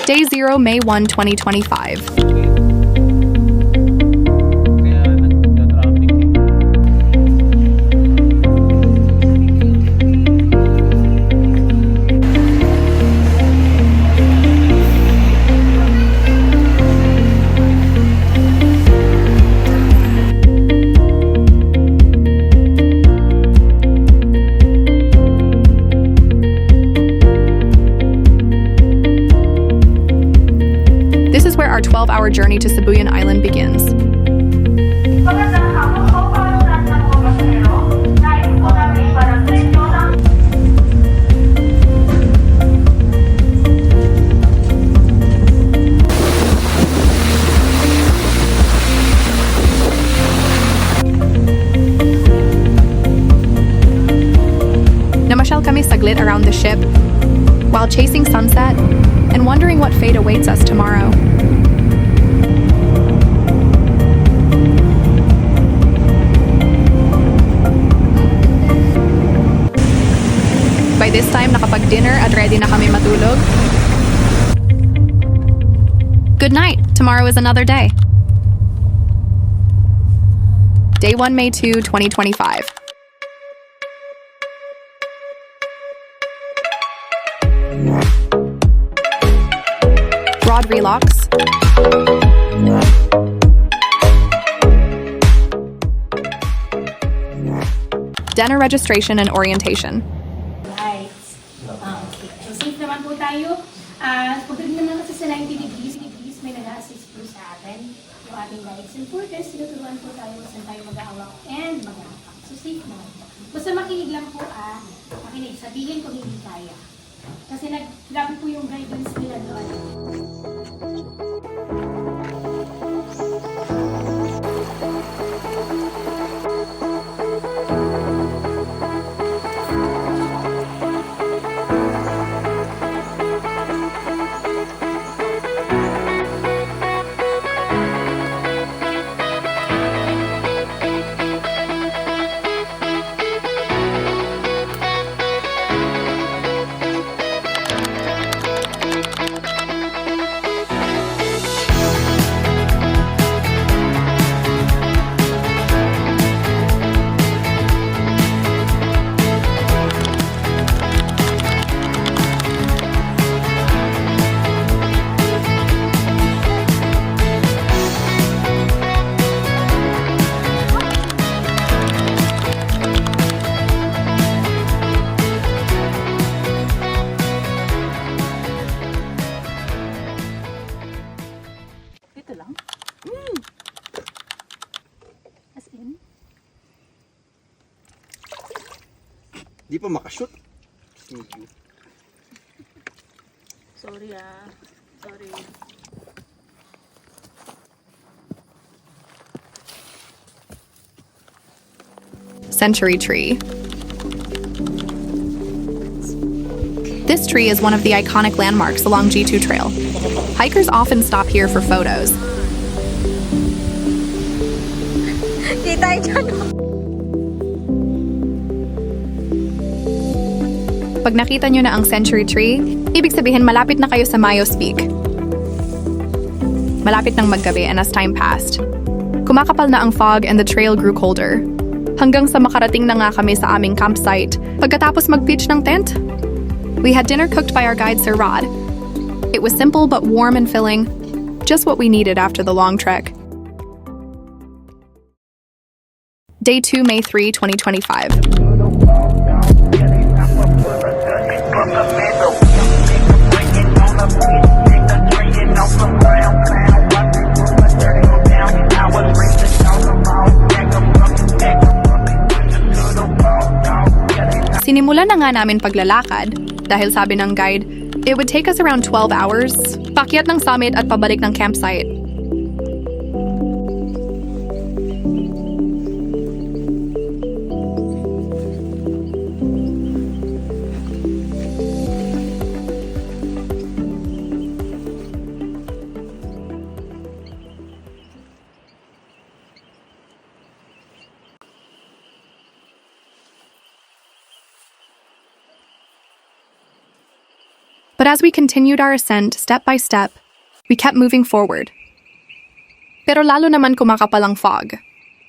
Day 0, May 1, 2025. Kaya nagka-traffic eh. This is where our 12-hour journey to Sibuyan Island begins. Magandang hapon po para sa lahat ng mga pasahero. Nais po namin iparangay nyo ng Namasyal kami saglit around the ship while chasing sunset and wondering what fate awaits us tomorrow. By this time, nakapag-dinner at ready na kami matulog. Good night. Tomorrow is another day. Day 1, May 2, 2025. Rod relocks. Dinner registration and orientation. Lights. Okay. So, safe naman po tayo. Pagdating naman kasi sa 90 degrees, may nag-assist po sa atin. Yung ating lights and forecast, tinuturuan po tayo kung saan tayo mag-aawak and mag-aakak. So, safe naman po. Basta makinig lang po, makinig. Sabihin kung hindi kaya. Kasi grabe po yung guidance nila doon. Ito lang? As in? Di pa makashoot. Sorry Sorry. Century tree. This tree is one of the iconic landmarks along G2 Trail. Hikers often stop here for photos. Kita dyan. Pag nakita nyo na ang century tree, ibig sabihin malapit na kayo sa Mayos Peak. Malapit nang maggabi and as time passed, kumakapal na ang fog and the trail grew colder. Hanggang sa makarating na nga kami sa aming campsite pagkatapos mag-pitch ng tent. We had dinner cooked by our guide Sir Rod. It was simple but warm and filling, just what we needed after the long trek. Day 2, May 3, 2025. Sinimulan na nga namin paglalakad dahil sabi ng guide, it would take us around 12 hours, pakyat ng summit at pabalik ng campsite. But as we continued our ascent step by step, we kept moving forward. Pero lalo naman kumakapal ang fog.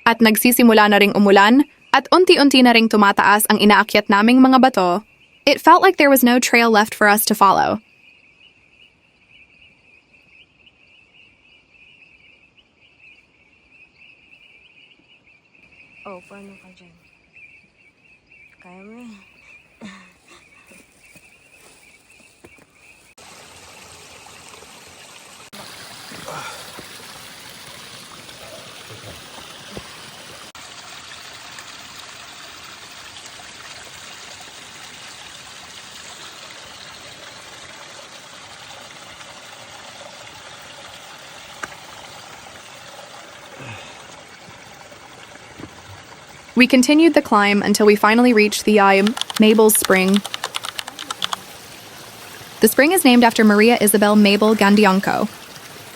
At nagsisimula na ring umulan at unti-unti na ring tumataas ang inaakyat naming mga bato, it felt like there was no trail left for us to follow. Oh, paano ka dyan? Kaya mo eh. We continued the climb until we finally reached the Mabel's Spring. The spring is named after Maria Isabel Mabel Gandianco,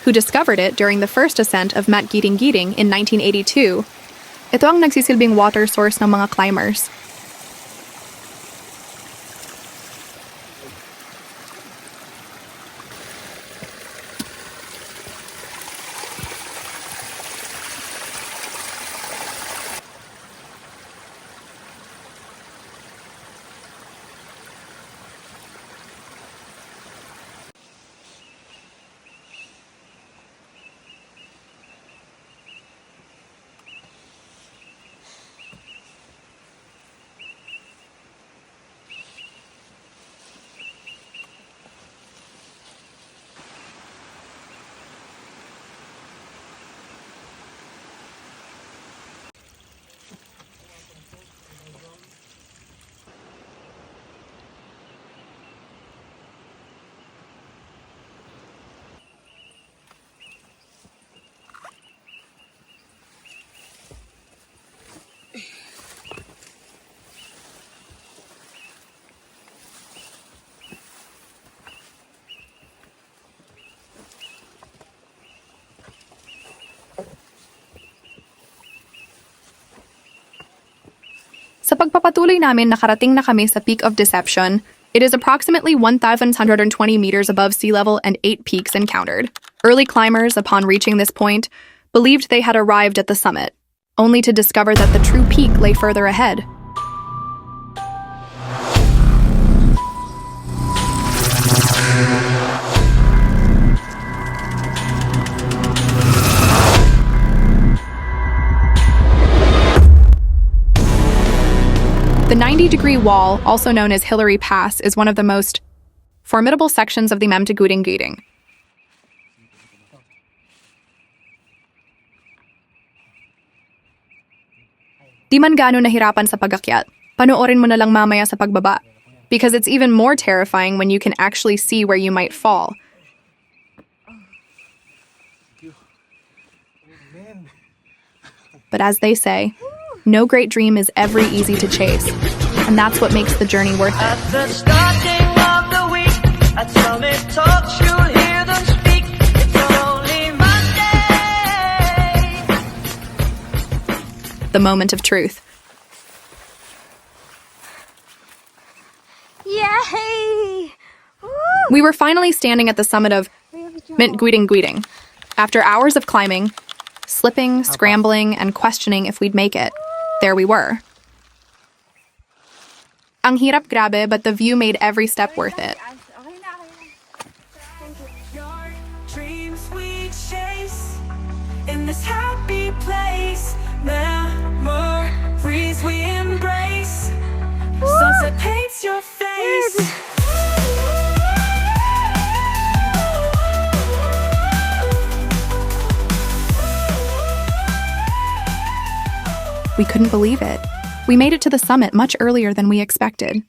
who discovered it during the first ascent of Mt. Guiting-Guiting in 1982. Ito ang nagsisilbing water source ng mga climbers. Sa pagpapatuloy namin, nakarating na kami sa Peak of Deception. It is approximately 1,120 meters above sea level and 8 peaks encountered. Early climbers, upon reaching this point, believed they had arrived at the summit, only to discover that the true peak lay further ahead. The 90-degree wall, also known as Hillary Pass, is one of the most formidable sections of the Mt. Guiting-Guiting. Di man gaano nahirapan sa pag-akyat, panoorin mo na lang mamaya sa pagbaba, because it's even more terrifying when you can actually see where you might fall. But as they say, no great dream is ever easy to chase, and that's what makes the journey worth it. At the starting of the week, at Summit Talks, you'll hear them speak. It's only Monday. The moment of truth. Yay! We were finally standing at the summit of Mt. Guiting-Guiting. After hours of climbing, slipping, scrambling, and questioning if we'd make it, there we were. Ang hirap grabe, but the view made every step worth it. Your dreams we chase in this happy place. Memories we embrace. Sunset paints your face. We couldn't believe it. We made it to the summit much earlier than we expected.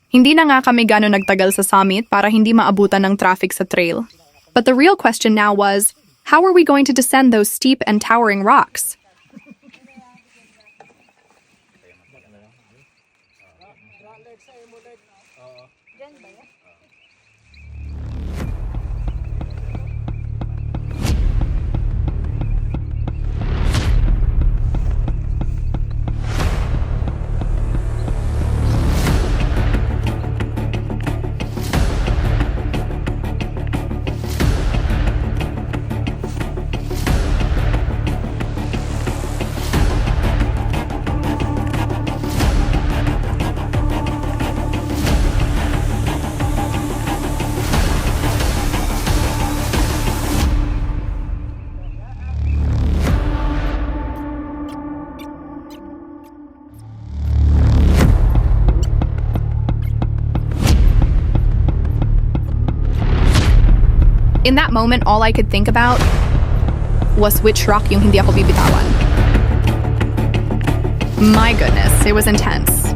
Hindi na nga kami gano'n nagtagal sa summit para hindi maabutan ng traffic sa trail. But the real question now was, how are we going to descend those steep and towering rocks? In that moment, all I could think about was which rock yung hindi ako bibitawan. My goodness, it was intense.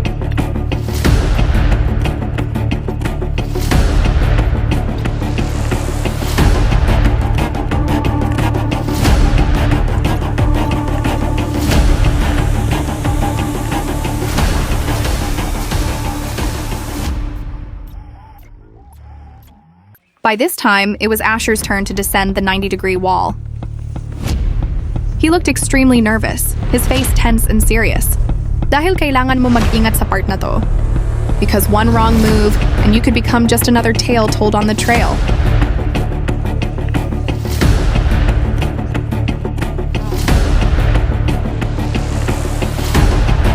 By this time, it was Asher's turn to descend the 90-degree wall. He looked extremely nervous, his face tense and serious. Dahil kailangan mo mag-ingat sa part na to. Because one wrong move, and you could become just another tale told on the trail.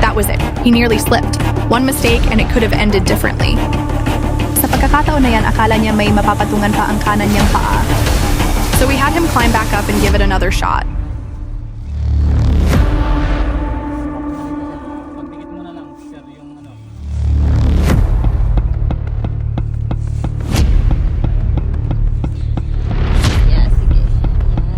That was it. He nearly slipped. One mistake and it could have ended differently. Sa pagkakataon na yan, akala niya may mapapatungan pa ang kanan niyang paa. So we had him climb back up and give it another shot. Pagdikit mo na lang, sir, yung ano. Yeah, sige. Yan.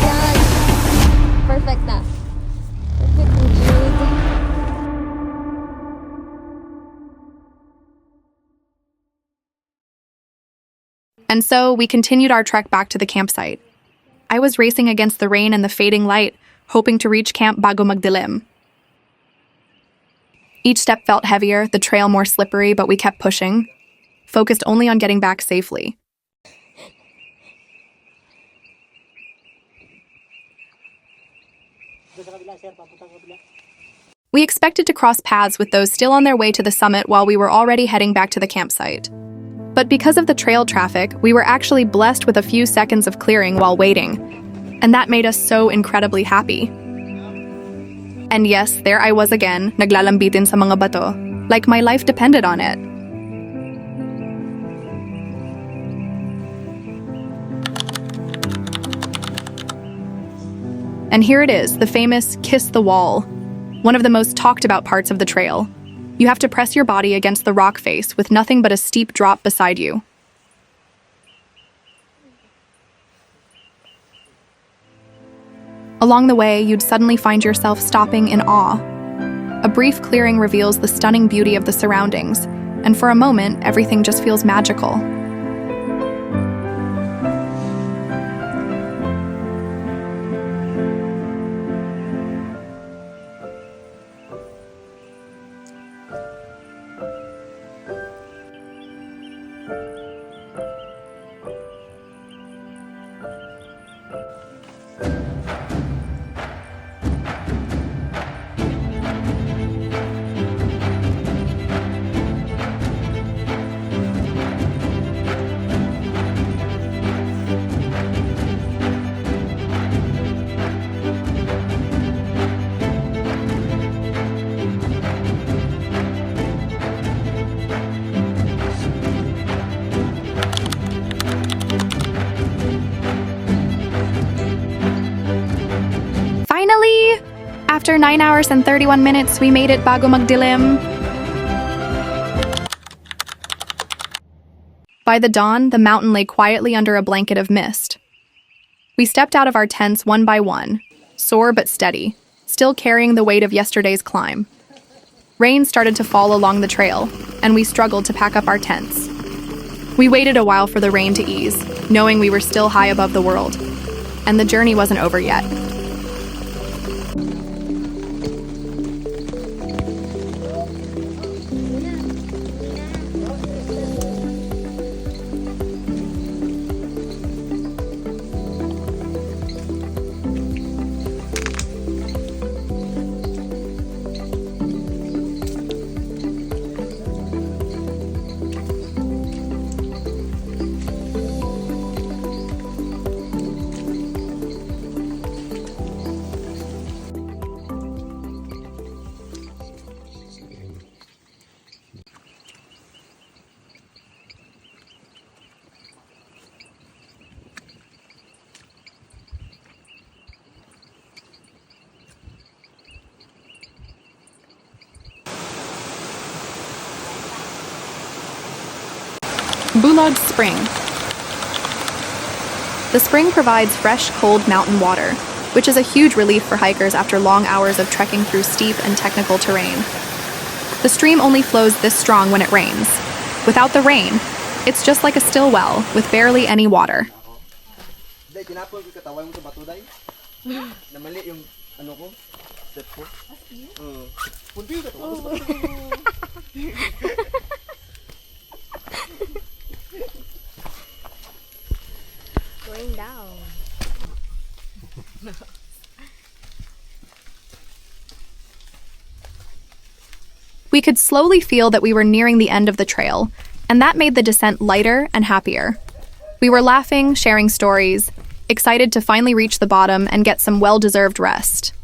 Yan. Perfect na. Perfect na, Jude. And so we continued our trek back to the campsite. I was racing against the rain and the fading light, hoping to reach camp bago magdilim. Each step felt heavier, the trail more slippery, but we kept pushing, focused only on getting back safely. We expected to cross paths with those still on their way to the summit while we were already heading back to the campsite. But because of the trail traffic, we were actually blessed with a few seconds of clearing while waiting, and that made us so incredibly happy. And yes, there I was again, naglalambitin sa mga bato, like my life depended on it. And here it is, the famous kiss the wall, one of the most talked about parts of the trail. You have to press your body against the rock face with nothing but a steep drop beside you. Along the way, you'd suddenly find yourself stopping in awe. A brief clearing reveals the stunning beauty of the surroundings, and for a moment, everything just feels magical. Finally! After 9 hours and 31 minutes, we made it bago magdilim. By the dawn, the mountain lay quietly under a blanket of mist. We stepped out of our tents one by one, sore but steady, still carrying the weight of yesterday's climb. Rain started to fall along the trail, and we struggled to pack up our tents. We waited a while for the rain to ease, knowing we were still high above the world, and the journey wasn't over yet. Bulog Spring. The spring provides fresh, cold mountain water, which is a huge relief for hikers after long hours of trekking through steep and technical terrain. The stream only flows this strong when it rains. Without the rain, it's just like a still well with barely any water. Day, tinapon ko katawan mo sa bato, day. Namali yung ano ko, step ko. Punto yung katawan ko sa bato. Going down. We could slowly feel that we were nearing the end of the trail, and that made the descent lighter and happier. We were laughing, sharing stories, excited to finally reach the bottom and get some well-deserved rest.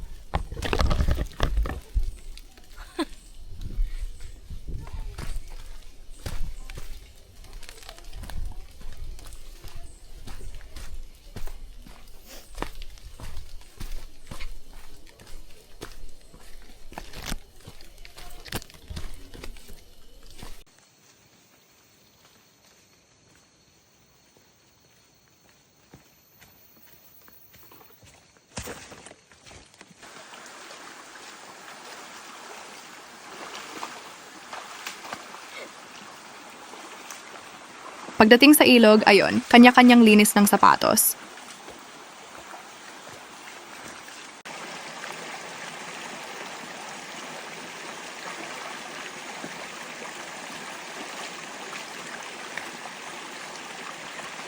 Pagdating sa ilog, ayon, kanya-kanyang linis ng sapatos.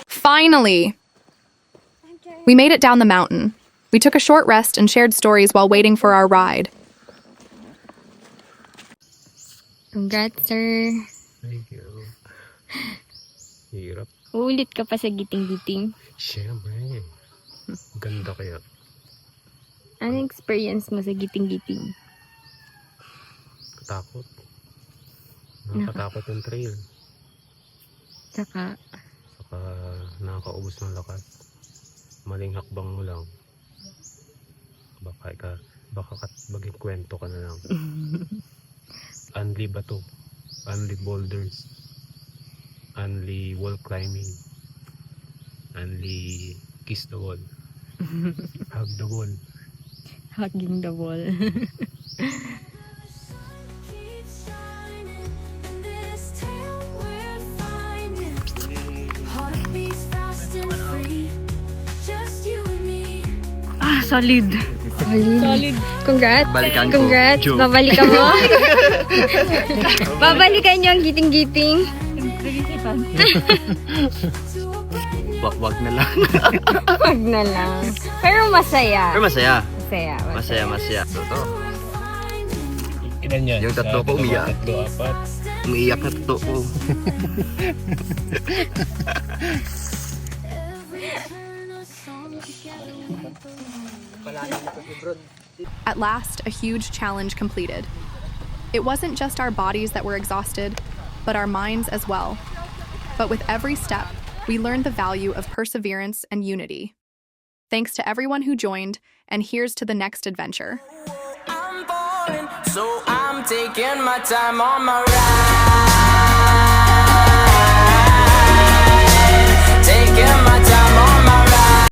Finally! We made it down the mountain. We took a short rest and shared stories while waiting for our ride. Congrats, sir. Thank you. Hirap. Uulit ka pa sa giting-giting. Siyempre. Ganda kaya. Anong experience mo sa giting-giting? Katakot. Nakakatakot yung trail. Saka, Saka nakakaubos ng lakas. Maling hakbang mo lang. Baka maging kwento ka na lang. Only bato. Only boulders. Only wall climbing. Only kiss the wall. Hug the wall. hugging the wall. Solid. Solid. Congrats. Balikan ko. Congrats. Joke. Babalikan mo. Babalikan niyo ang giting-giting. Wag na lang. Wag na lang. Pero masaya. Pero masaya. Masaya. Masaya. Totoo. Ilan yan? Yung tatlo ko umiyak. Tatlo, apat. Umiiyak na totoo ko. At last, a huge challenge completed. It wasn't just our bodies that were exhausted, but our minds as well. But with every step, we learned the value of perseverance and unity. Thanks to everyone who joined, and here's to the next adventure. I'm falling, so I'm taking my time on my ride.